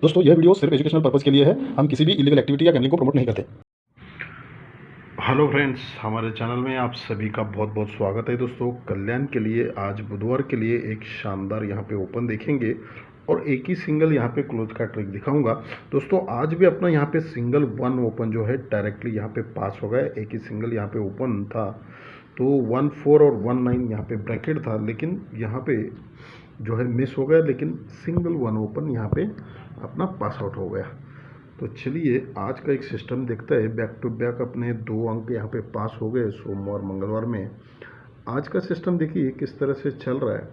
दोस्तों यह वीडियो सिर्फ एजुकेशनल पर्पज़ के लिए है। हम किसी भी इलीगल एक्टिविटी या गैम्बलिंग को प्रमोट नहीं करते। हेलो फ्रेंड्स, हमारे चैनल में आप सभी का बहुत बहुत स्वागत है। दोस्तों, कल्याण के लिए आज बुधवार के लिए एक शानदार यहाँ पे ओपन देखेंगे और एक ही सिंगल यहाँ पे क्लोज का ट्रिक दिखाऊंगा। दोस्तों, आज भी अपना यहाँ पे सिंगल वन ओपन जो है डायरेक्टली यहाँ पे पास हो गया। एक ही सिंगल यहाँ पे ओपन था, तो 1-4 और 1-9 यहाँ पे ब्रैकेट था, लेकिन यहाँ पे जो है मिस हो गया, लेकिन सिंगल वन ओपन यहाँ पे अपना पास आउट हो गया। तो चलिए आज का एक सिस्टम देखते हैं। बैक टू बैक अपने 2 अंक यहाँ पे पास हो गए सोमवार मंगलवार में। आज का सिस्टम देखिए किस तरह से चल रहा है।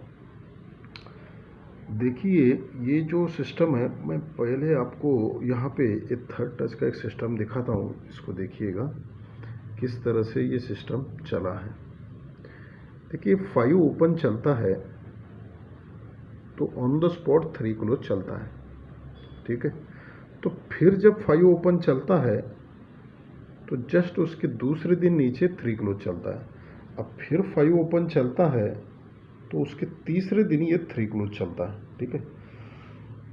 देखिए ये जो सिस्टम है, मैं पहले आपको यहाँ पे एक थर्ड टच का एक सिस्टम दिखाता हूँ। इसको देखिएगा किस तरह से ये सिस्टम चला है। देखिए 5 ओपन चलता है तो ऑन द स्पॉट 3 क्लोज चलता है, ठीक है। तो फिर जब 5 ओपन चलता है तो जस्ट उसके दूसरे दिन नीचे 3 क्लोज चलता है। अब फिर 5 ओपन चलता है तो उसके तीसरे दिन ये 3 क्लोज चलता है, ठीक है।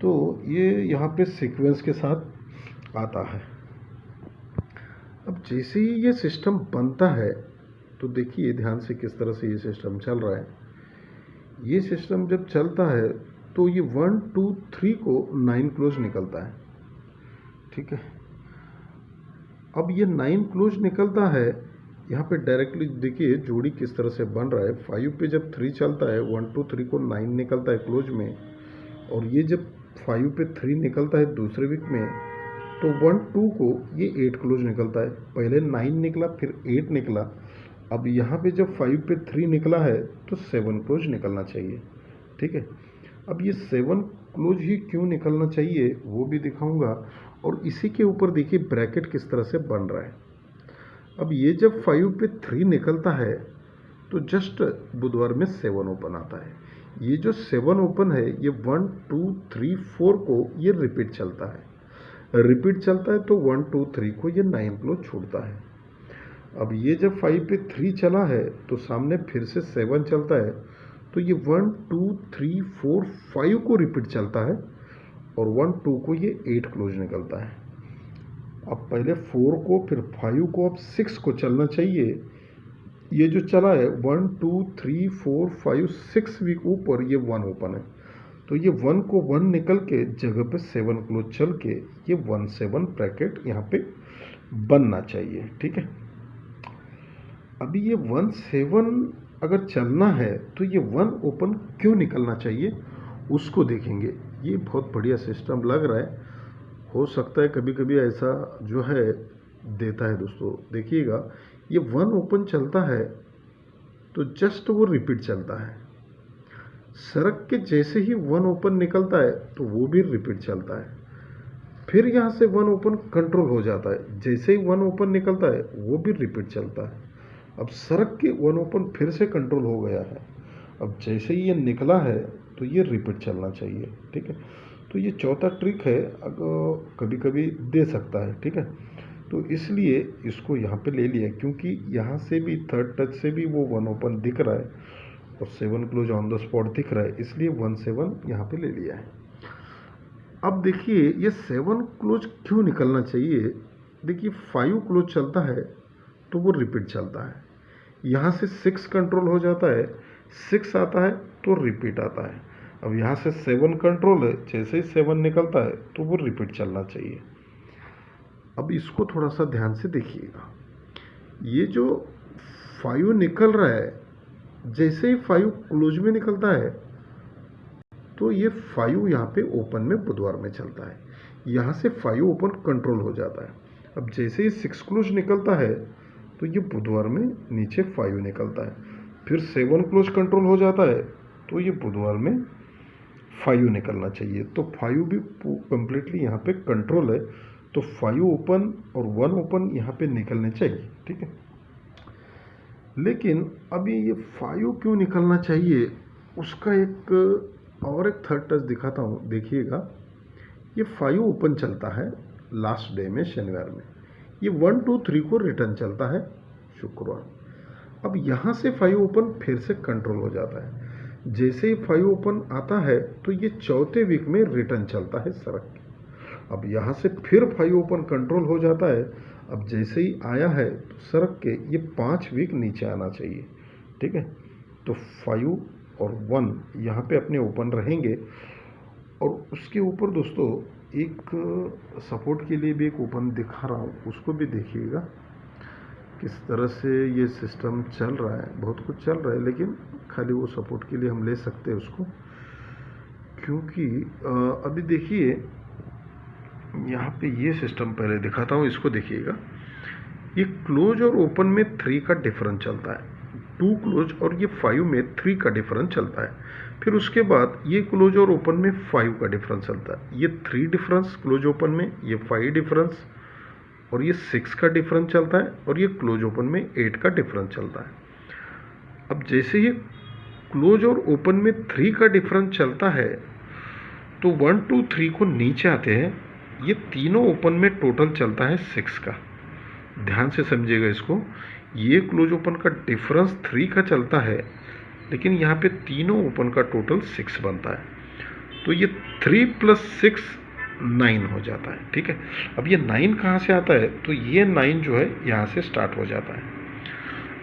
तो ये यहाँ पे सीक्वेंस के साथ आता है। अब जैसे ही ये सिस्टम बनता है तो देखिए ध्यान से किस तरह से ये सिस्टम चल रहा है। ये सिस्टम जब चलता है तो ये 1 2 3 को 9 क्लोज निकलता है, ठीक है। अब ये 9 क्लोज निकलता है। यहाँ पे डायरेक्टली देखिए जोड़ी किस तरह से बन रहा है। 5 पे जब 3 चलता है, 1 2 3 को 9 निकलता है क्लोज में, और ये जब 5 पे 3 निकलता है दूसरे वीक में, तो 1 2 को ये 8 क्लोज निकलता है। पहले 9 निकला, फिर 8 निकला। अब यहाँ पे जब 5 पे 3 निकला है तो 7 क्लोज निकलना चाहिए, ठीक है। अब ये 7 क्लोज ही क्यों निकलना चाहिए वो भी दिखाऊंगा, और इसी के ऊपर देखिए ब्रैकेट किस तरह से बन रहा है। अब ये जब 5 पे 3 निकलता है तो जस्ट बुधवार में 7 ओपन आता है। ये जो 7 ओपन है ये 1 2 3 4 को ये रिपीट चलता है। रिपीट चलता है तो 1 2 3 को ये 9 क्लोज छोड़ता है। अब ये जब 5 पे 3 चला है तो सामने फिर से 7 चलता है, तो ये 1 2 3 4 5 को रिपीट चलता है, और 1 2 को ये 8 क्लोज निकलता है। अब पहले 4 को, फिर 5 को, अब 6 को चलना चाहिए। ये जो चला है 1 2 3 4 5 6 वीक ऊपर ये 1 ओपन है, तो ये 1 को 1 निकल के जगह पे 7 क्लोज चल के ये 1 7 ब्रैकेट यहाँ पे बनना चाहिए, ठीक है। अभी ये 1 7 अगर चलना है तो ये 1 ओपन क्यों निकलना चाहिए उसको देखेंगे। ये बहुत बढ़िया सिस्टम लग रहा है। हो सकता है कभी कभी ऐसा जो है देता है। दोस्तों देखिएगा, ये 1 ओपन चलता है तो जस्ट वो रिपीट चलता है। सड़क के जैसे ही 1 ओपन निकलता है तो वो भी रिपीट चलता है। फिर यहाँ से 1 ओपन कंट्रोल हो जाता है। जैसे ही 1 ओपन निकलता है वो भी रिपीट चलता है। अब सड़क के 1 ओपन फिर से कंट्रोल हो गया है। अब जैसे ही ये निकला है तो ये रिपीट चलना चाहिए, ठीक है। तो ये चौथा ट्रिक है, अगर कभी कभी दे सकता है, ठीक है। तो इसलिए इसको यहाँ पे ले लिया, क्योंकि यहाँ से भी थर्ड टच से भी वो 1 ओपन दिख रहा है और 7 क्लोज ऑन द स्पॉट दिख रहा है, इसलिए 1 7 यहाँ पे ले लिया है। अब देखिए ये 7 क्लोज क्यों निकलना चाहिए। देखिए 5 क्लोज चलता है तो वो रिपीट चलता है। यहाँ से 6 कंट्रोल हो जाता है, 6 आता है तो रिपीट आता है। अब यहाँ से 7 कंट्रोल है, जैसे ही 7 निकलता है तो वो रिपीट चलना चाहिए। अब इसको थोड़ा सा ध्यान से देखिएगा। ये जो 5 निकल रहा है, जैसे ही 5 क्लोज में निकलता है तो ये 5 यहाँ पे ओपन में बुधवार में चलता है। यहाँ से 5 ओपन कंट्रोल हो जाता है। अब जैसे ही 6 क्लोज निकलता है तो ये बुधवार में नीचे 5 निकलता है। फिर 7 क्लोज कंट्रोल हो जाता है तो ये बुधवार में 5 निकलना चाहिए। तो 5 भी कंप्लीटली यहाँ पे कंट्रोल है, तो 5 ओपन और 1 ओपन यहाँ पे निकलने चाहिए, ठीक है। लेकिन अभी ये 5 क्यों निकलना चाहिए उसका एक और एक थर्ड टच दिखाता हूँ। देखिएगा ये 5 ओपन चलता है लास्ट डे में, शनिवार में। ये 1 2 3 को रिटर्न चलता है शुक्रवार। अब यहाँ से 5 ओपन फिर से कंट्रोल हो जाता है। जैसे ही 5 ओपन आता है तो ये चौथे वीक में रिटर्न चलता है सड़क। अब यहाँ से फिर 5 ओपन कंट्रोल हो जाता है। अब जैसे ही आया है तो सरक के ये 5 वीक नीचे आना चाहिए, ठीक है। तो 5 और 1 यहाँ पे अपने ओपन रहेंगे, और उसके ऊपर दोस्तों एक सपोर्ट के लिए भी एक ओपन दिखा रहा हूँ, उसको भी देखिएगा किस तरह से ये सिस्टम चल रहा है। बहुत कुछ चल रहा है, लेकिन खाली वो सपोर्ट के लिए हम ले सकते हैं उसको, क्योंकि अभी देखिए यहाँ पे ये सिस्टम पहले दिखाता हूँ, इसको देखिएगा। ये क्लोज और ओपन में 3 का डिफरेंस चलता है, 2 क्लोज और ये 5 में 3 का डिफरेंस चलता है। फिर उसके बाद ये क्लोज और ओपन में 5 का डिफरेंस चलता है, ये 3 डिफरेंस क्लोज ओपन में, ये 5 डिफरेंस, और ये 6 का डिफरेंस चलता है, और ये क्लोज ओपन में 8 का डिफरेंस चलता है। अब जैसे ये क्लोज और ओपन में 3 का डिफरेंस चलता है तो 1 2 3 को नीचे आते हैं, ये तीनों ओपन में टोटल चलता है 6 का। ध्यान से समझिएगा इसको, ये क्लोज ओपन का डिफरेंस 3 का चलता है, लेकिन यहाँ पे तीनों ओपन का टोटल 6 बनता है। तो ये 3 + 6 9 हो जाता है, ठीक है। अब ये 9 कहाँ से आता है, तो ये 9 जो है यहाँ से स्टार्ट हो जाता है।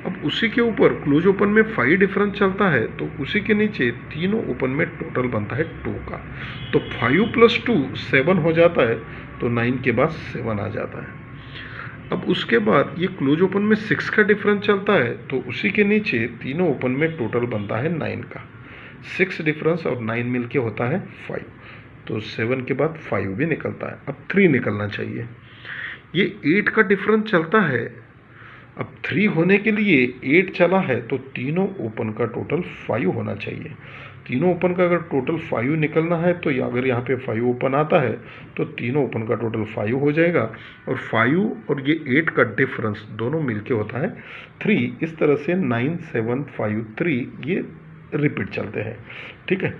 अब उसी के ऊपर क्लोज ओपन में 5 डिफरेंस चलता है, तो उसी के नीचे तीनों ओपन में टोटल बनता है 2 का। तो 5 + 2 7 हो जाता है, तो 9 के बाद 7 आ जाता है। अब उसके बाद ये क्लोज ओपन में 6 का डिफरेंस चलता है, तो उसी के नीचे तीनों ओपन में टोटल बनता है 9 का। 6 डिफरेंस और 9 मिलके होता है 5, तो 7 के बाद 5 भी निकलता है। अब 3 निकलना चाहिए। ये 8 का डिफरेंस चलता है, अब 3 होने के लिए 8 चला है, तो तीनों ओपन का टोटल 5 होना चाहिए। तीनों ओपन का अगर टोटल 5 निकलना है, तो अगर यहाँ पे 5 ओपन आता है तो तीनों ओपन का टोटल 5 हो जाएगा, और 5 और ये 8 का डिफरेंस दोनों मिलके होता है 3। इस तरह से 9 7 5 3 ये रिपीट चलते हैं, ठीक है।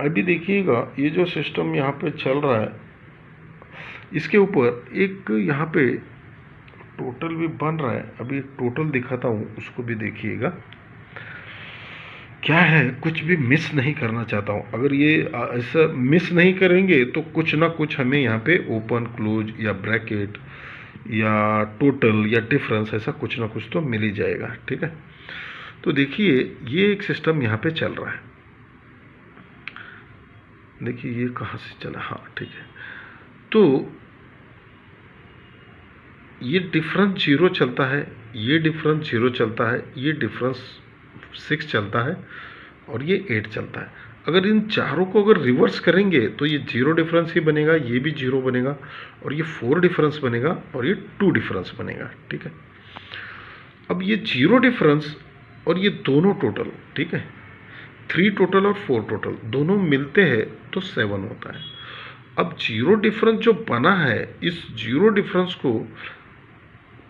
अभी देखिएगा ये जो सिस्टम यहाँ पे चल रहा है, इसके ऊपर एक यहाँ पे टोटल भी बन रहा है। अभी टोटल दिखाता हूँ, उसको भी देखिएगा। क्या है, कुछ भी मिस नहीं करना चाहता हूँ। अगर ये ऐसा मिस नहीं करेंगे तो कुछ ना कुछ हमें यहाँ पे ओपन क्लोज या ब्रैकेट या टोटल या डिफरेंस ऐसा कुछ ना कुछ तो मिल ही जाएगा, ठीक है। तो देखिए ये एक सिस्टम यहाँ पे चल रहा है। देखिए ये कहाँ से चला, हाँ ठीक है। तो ये डिफरेंस 0 चलता है, ये डिफरेंस 0 चलता है, ये डिफरेंस 6 चलता है, और ये 8 चलता है। अगर इन चारों को अगर रिवर्स करेंगे तो ये 0 डिफरेंस ही बनेगा, ये भी 0 बनेगा, और ये 4 डिफरेंस बनेगा, और ये 2 डिफरेंस बनेगा, ठीक है। अब ये 0 डिफरेंस और ये दोनों टोटल, ठीक है, 3 टोटल और 4 टोटल दोनों मिलते हैं तो 7 होता है। अब 0 डिफरेंस जो बना है, इस 0 डिफरेंस को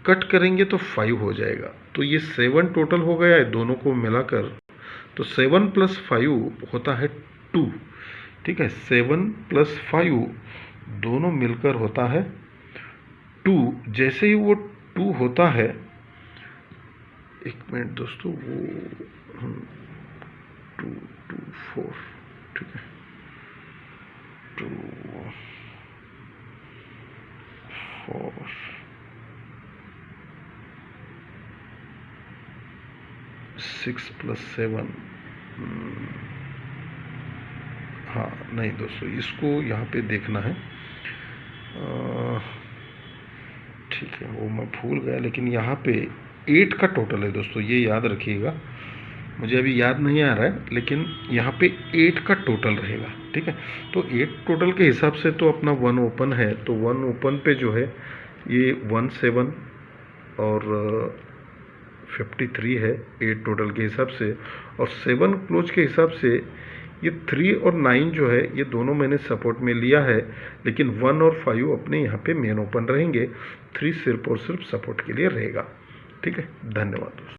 कट करेंगे तो 5 हो जाएगा। तो ये 7 टोटल हो गया है दोनों को मिलाकर, तो 7 + 5 होता है 2, ठीक है। 7 + 5 दोनों मिलकर होता है 2। जैसे ही वो 2 होता है, एक मिनट दोस्तों, वो 2 2 4, ठीक है, 2 4 6 + 7, हाँ नहीं दोस्तों, इसको यहाँ पे देखना है, ठीक है, वो मैं भूल गया। लेकिन यहाँ पे 8 का टोटल है दोस्तों, ये याद रखिएगा। मुझे अभी याद नहीं आ रहा है, लेकिन यहाँ पे 8 का टोटल रहेगा, ठीक है। तो 8 टोटल के हिसाब से तो अपना 1 ओपन है, तो 1 ओपन पे जो है ये 1 7 और 53 है 8 टोटल के हिसाब से, और 7 क्लोज के हिसाब से ये 3 और 9 जो है ये दोनों मैंने सपोर्ट में लिया है, लेकिन 1 और 5 अपने यहाँ पे मेन ओपन रहेंगे, 3 सिर्फ और सिर्फ सपोर्ट के लिए रहेगा, ठीक है। धन्यवाद दोस्तों।